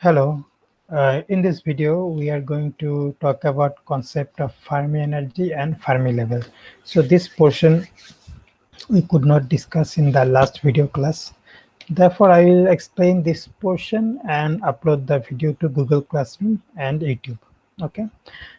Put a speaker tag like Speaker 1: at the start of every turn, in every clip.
Speaker 1: Hello. In this video, we are going to talk about concept of Fermi energy and Fermi level. So this portion we could not discuss in the last video class. Therefore, I will explain this portion and upload the video to Google Classroom and YouTube. Okay.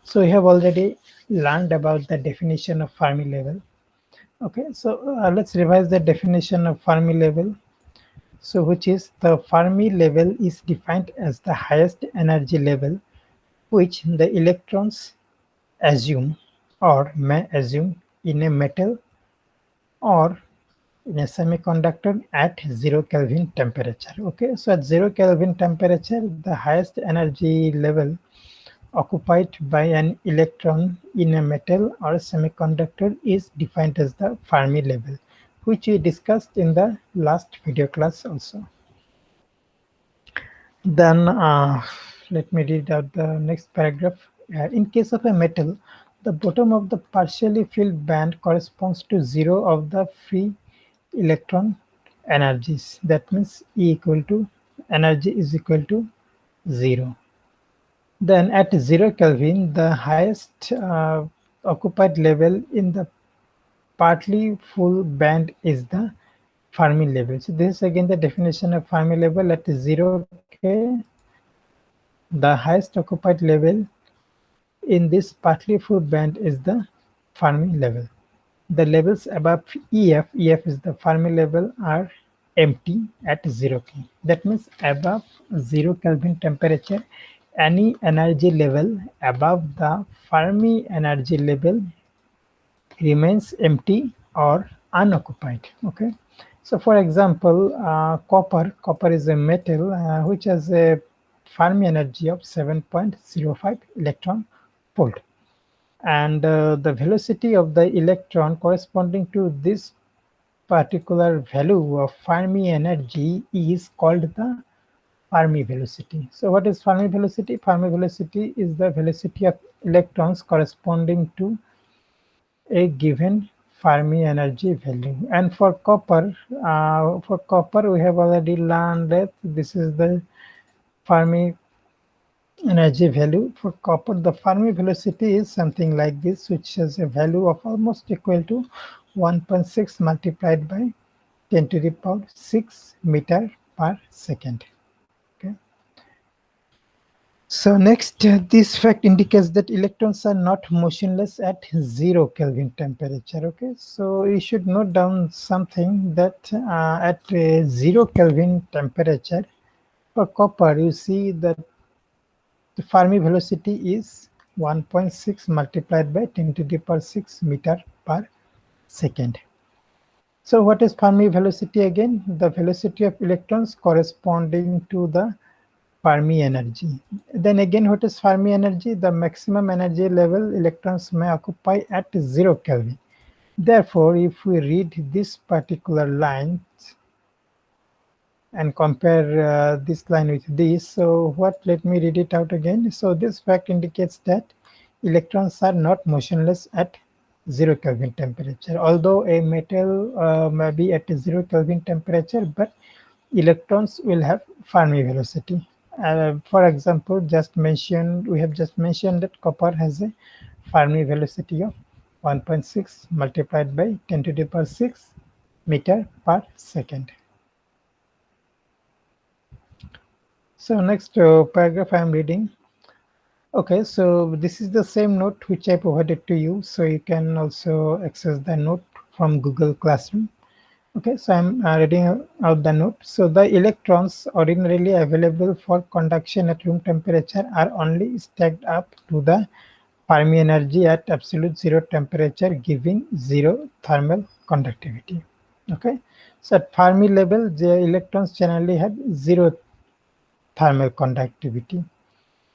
Speaker 1: So we have already learned about the definition of Fermi level. Okay. So let's revise the definition of Fermi level. So which is the Fermi level is defined as the highest energy level which the electrons assume or may assume in a metal or in a semiconductor at 0 Kelvin temperature. Okay, so at 0 Kelvin temperature, the highest energy level occupied by an electron in a metal or semiconductor is defined as the Fermi level, which we discussed in the last video class also. Then let me read out the next paragraph. In case of a metal, the bottom of the partially filled band corresponds to zero of the free electron energies. That means E equal to energy is equal to zero. Then at 0 Kelvin, the highest occupied level in the partly full band is the Fermi level. So this is again the definition of Fermi level. At 0 K, the highest occupied level in this partly full band is the Fermi level. The levels above EF is the Fermi level, are empty at 0 K. That means above 0 Kelvin temperature, any energy level above the Fermi energy level remains empty or unoccupied. Okay. So for example, copper is a metal which has a Fermi energy of 7.05 electron volt, and the velocity of the electron corresponding to this particular value of Fermi energy is called the Fermi velocity. So what is Fermi velocity? Fermi velocity is the velocity of electrons corresponding to a given Fermi energy value. And for copper we have already learned that this is the Fermi energy value. For copper, the Fermi velocity is something like this, which has a value of almost equal to 1.6 multiplied by 10 to the power 6 meter per second. Okay. So next, this fact indicates that electrons are not motionless at 0 Kelvin temperature. Okay, so you should note down something that at 0 Kelvin temperature for copper, you see that the Fermi velocity is 1.6 multiplied by 10 to the power 6 meter per second. So what is Fermi velocity again? The velocity of electrons corresponding to the Fermi energy. Then again, what is Fermi energy? The maximum energy level electrons may occupy at 0 Kelvin. Therefore, if we read this particular line and compare this line with this, so let me read it out again. So this fact indicates that electrons are not motionless at 0 Kelvin temperature. Although a metal may be at 0 Kelvin temperature, but electrons will have Fermi velocity. For example, we have just mentioned that copper has a Fermi velocity of 1.6 multiplied by 10 to the power 6 meter per second. So next paragraph I am reading. Okay, so this is the same note which I provided to you. So you can also access the note from Google Classroom. Okay, so I'm reading out the note. So the electrons ordinarily available for conduction at room temperature are only stacked up to the Fermi energy at absolute zero temperature, giving zero thermal conductivity. Okay, so at Fermi level, the electrons generally have zero thermal conductivity.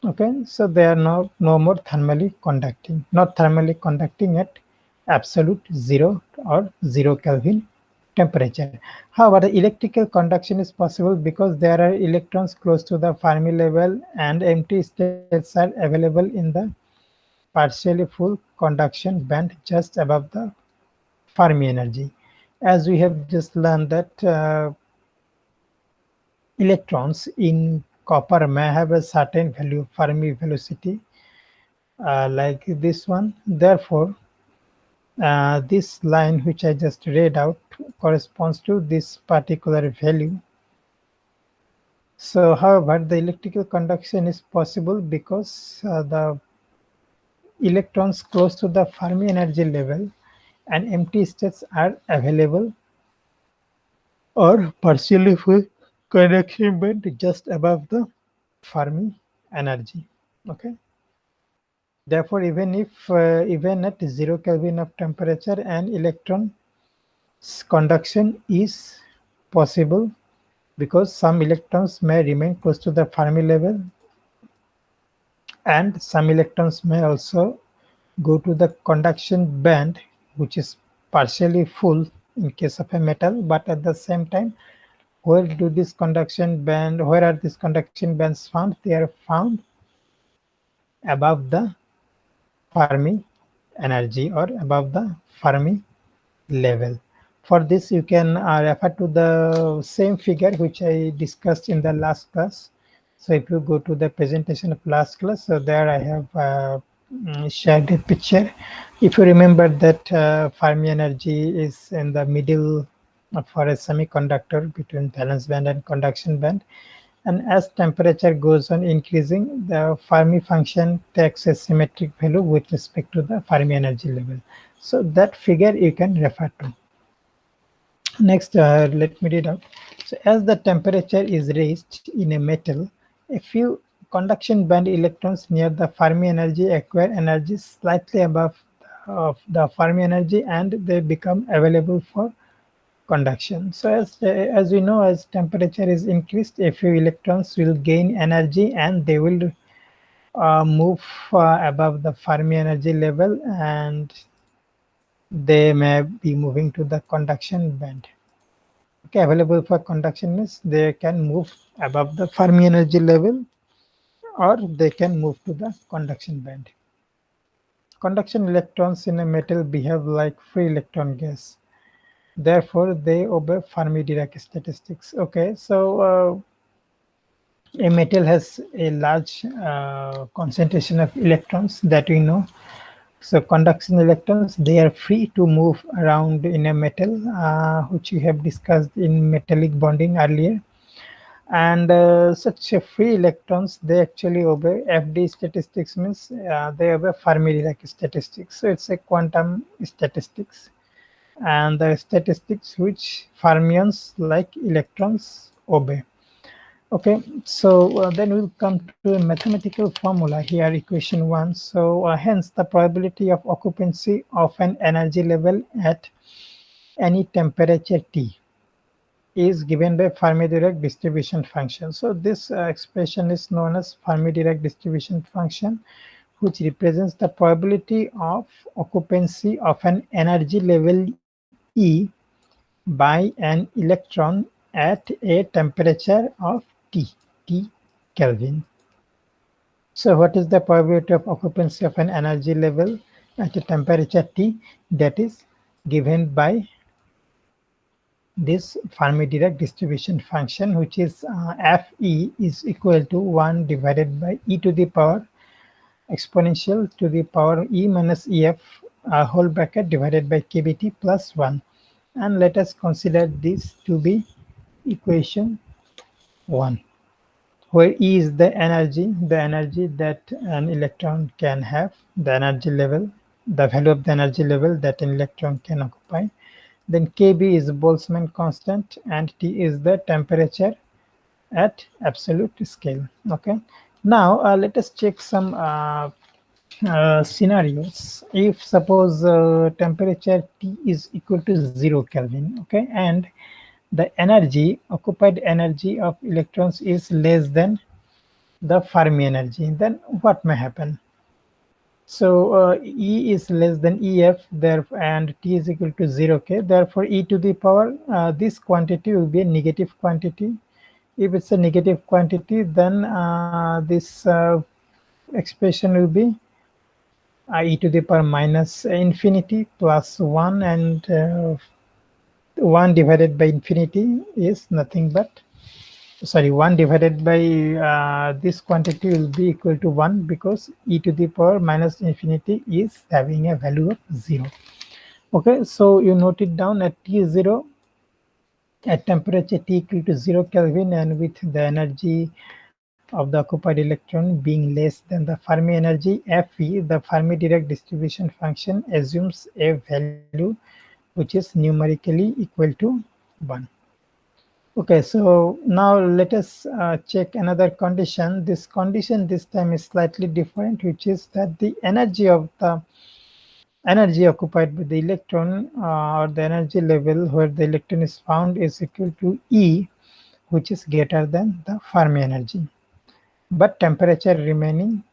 Speaker 1: Okay, so they are no more thermally conducting, not thermally conducting at absolute zero or 0 Kelvin temperature. However, the electrical conduction is possible because there are electrons close to the Fermi level and empty states are available in the partially full conduction band just above the Fermi energy. As we have just learned that electrons in copper may have a certain value, Fermi velocity, like this one. Therefore, this line which I just read out corresponds to this particular value. So, however, the electrical conduction is possible because the electrons close to the Fermi energy level and empty states are available or partially full conduction band just above the Fermi energy. Okay. Therefore, even at 0 Kelvin of temperature, an electron conduction is possible because some electrons may remain close to the Fermi level and some electrons may also go to the conduction band, which is partially full in case of a metal, but at the same time, where are these conduction bands found? They are found above the Fermi energy or above the Fermi level. For this, you can refer to the same figure which I discussed in the last class. So if you go to the presentation of last class, so there I have shared a picture. If you remember that Fermi energy is in the middle for a semiconductor between valence band and conduction band. And as temperature goes on increasing, the Fermi function takes a symmetric value with respect to the Fermi energy level. So that figure you can refer to. Next, let me read out. So as the temperature is raised in a metal, a few conduction band electrons near the Fermi energy acquire energy slightly above of the Fermi energy and they become available for conduction. So as we know, as temperature is increased, a few electrons will gain energy and they will move above the Fermi energy level and they may be moving to the conduction band. Okay, available for conduction means they can move above the Fermi energy level or they can move to the conduction band. Conduction electrons in a metal behave like free electron gas. Therefore, they obey Fermi-Dirac statistics. Okay, so a metal has a large concentration of electrons that we know. So conduction electrons, they are free to move around in a metal, which we have discussed in metallic bonding earlier. And such free electrons, they actually obey FD statistics, means they obey Fermi-Dirac statistics. So it's a quantum statistics. And the statistics which fermions like electrons obey. Okay, so then we'll come to a mathematical formula here, equation 1. So hence the probability of occupancy of an energy level at any temperature T is given by Fermi-Dirac distribution function. So this expression is known as Fermi-Dirac distribution function, which represents the probability of occupancy of an energy level E by an electron at a temperature of T Kelvin. So what is the probability of occupancy of an energy level at a temperature T? That is given by this Fermi-Dirac distribution function, which is Fe is equal to 1 divided by e to the power exponential to the power e minus ef whole bracket divided by kBt plus 1. And let us consider this to be equation 1, where E is the energy that an electron can have, the energy level, the value of the energy level that an electron can occupy. Then Kb is Boltzmann constant and T is the temperature at absolute scale. Okay. Now let us check some scenarios. If suppose temperature T is equal to 0 Kelvin, okay, and the occupied energy of electrons is less than the Fermi energy, then what may happen? So E is less than EF there, and T is equal to 0 K. Therefore, E to the power, this quantity will be a negative quantity. If it's a negative quantity, then this expression will be e to the power minus infinity plus 1, and 1 divided by infinity is nothing but sorry, 1 divided by this quantity will be equal to 1, because e to the power minus infinity is having a value of 0. Okay, so you note it down at T0, at temperature T equal to 0 Kelvin, and with the energy of the occupied electron being less than the Fermi energy Fe, the Fermi-Dirac distribution function assumes a value which is numerically equal to 1. Okay, so now let us check another condition. This condition this time is slightly different, which is that the energy occupied by the electron, or the energy level where the electron is found, is equal to E, which is greater than the Fermi energy, but temperature remaining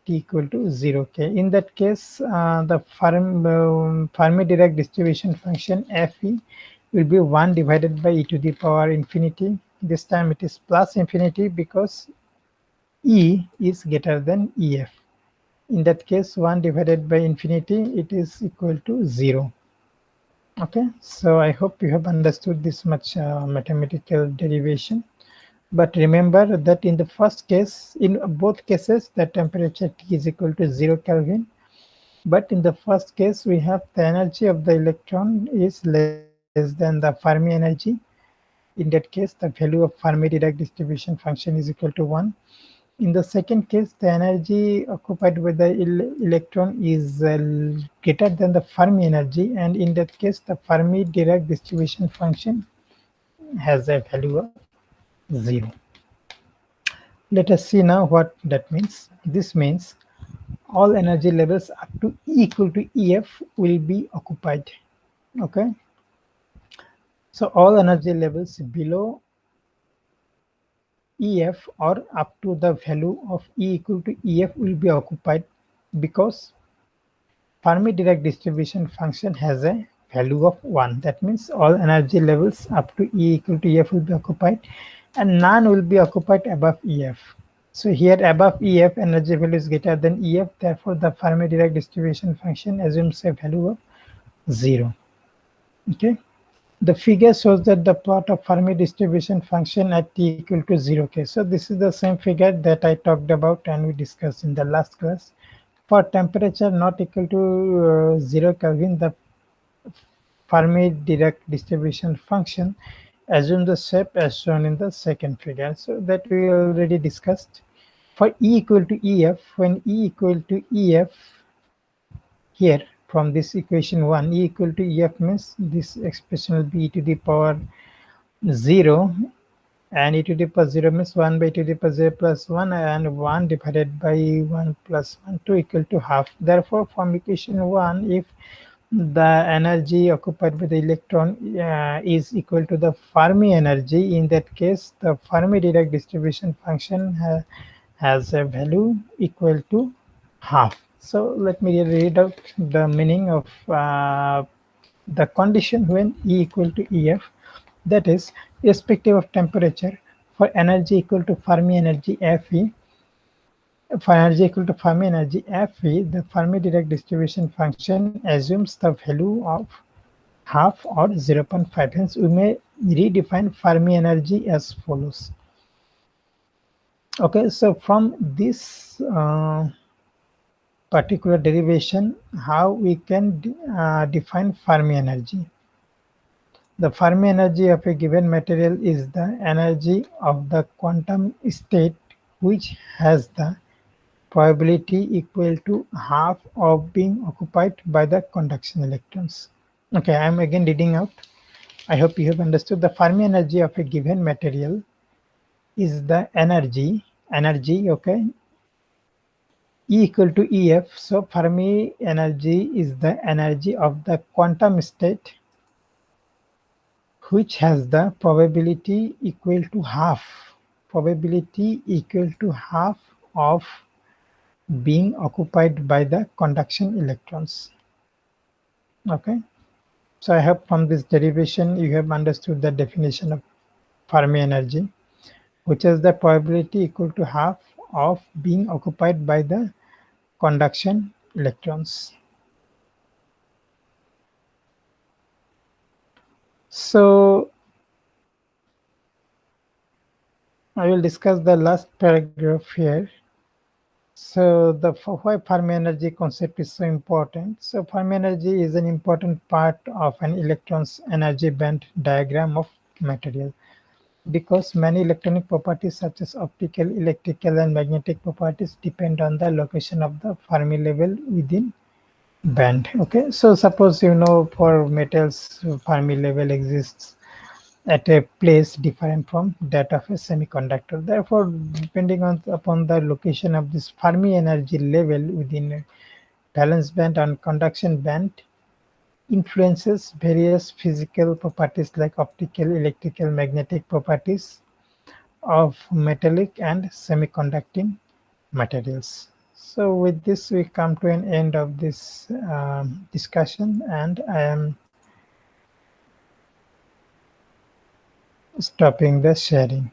Speaker 1: T equal to 0 K. In that case, the Fermi-Dirac distribution function Fe will be 1 divided by e to the power infinity. This time it is plus infinity because E is greater than Ef. In that case, 1 divided by infinity, it is equal to 0. Okay, so I hope you have understood this much mathematical derivation. But remember that in the first case, in both cases, the temperature T is equal to 0 Kelvin. But in the first case, we have the energy of the electron is less than the Fermi energy. In that case, the value of Fermi-Dirac distribution function is equal to 1. In the second case, the energy occupied by the electron is greater than the Fermi energy, and in that case, the Fermi-Dirac distribution function has a value of 0. Let us see now what that means. This means all energy levels up to E equal to Ef will be occupied. Okay. So all energy levels below Ef or up to the value of E equal to Ef will be occupied, because Fermi-Dirac distribution function has a value of 1. That means all energy levels up to E equal to Ef will be occupied, and none will be occupied above Ef. So here above Ef, energy value is greater than Ef, therefore the Fermi-Dirac distribution function assumes a value of 0. Okay. The figure shows that the plot of Fermi distribution function at T equal to 0 K. So this is the same figure that I talked about and we discussed in the last class. For temperature not equal to 0 Kelvin, the Fermi-Dirac distribution function assumes the shape as shown in the second figure. So that we already discussed. For E equal to Ef, when E equal to Ef, here from this equation 1, E equal to Ef means this expression will be e to the power 0, and e to the power 0 means 1 by e to the power 0 plus 1, and 1 divided by 1 plus 1 to equal to half. Therefore, from equation 1, if the energy occupied by the electron is equal to the Fermi energy, in that case the Fermi-Dirac distribution function has a value equal to half. So let me read out the meaning of the condition when E equal to Ef, that is, irrespective of temperature, for energy equal to Fermi energy Fe, for energy equal to Fermi energy Fe, the Fermi-Dirac distribution function assumes the value of half or 0.5. Hence, we may redefine Fermi energy as follows. Okay, so from this particular derivation, how we can define Fermi energy. The Fermi energy of a given material is the energy of the quantum state which has the probability equal to half of being occupied by the conduction electrons. Okay, I am again reading out. I hope you have understood. The Fermi energy of a given material is the energy, okay, E equal to Ef. So Fermi energy is the energy of the quantum state which has the probability equal to half, of being occupied by the conduction electrons. Okay, so I hope from this derivation you have understood the definition of Fermi energy, which is the probability equal to half of being occupied by the conduction electrons. So I will discuss the last paragraph here. So why Fermi energy concept is so important. So Fermi energy is an important part of an electron's energy band diagram of material because many electronic properties such as optical, electrical and magnetic properties depend on the location of the Fermi level within band. Okay, so suppose for metals Fermi level exists at a place different from that of a semiconductor. Therefore, depending upon the location of this Fermi energy level within a valence band and conduction band influences various physical properties like optical, electrical, magnetic properties of metallic and semiconducting materials. So with this, we come to an end of this discussion, and I am stopping the sharing.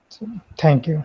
Speaker 1: So, thank you.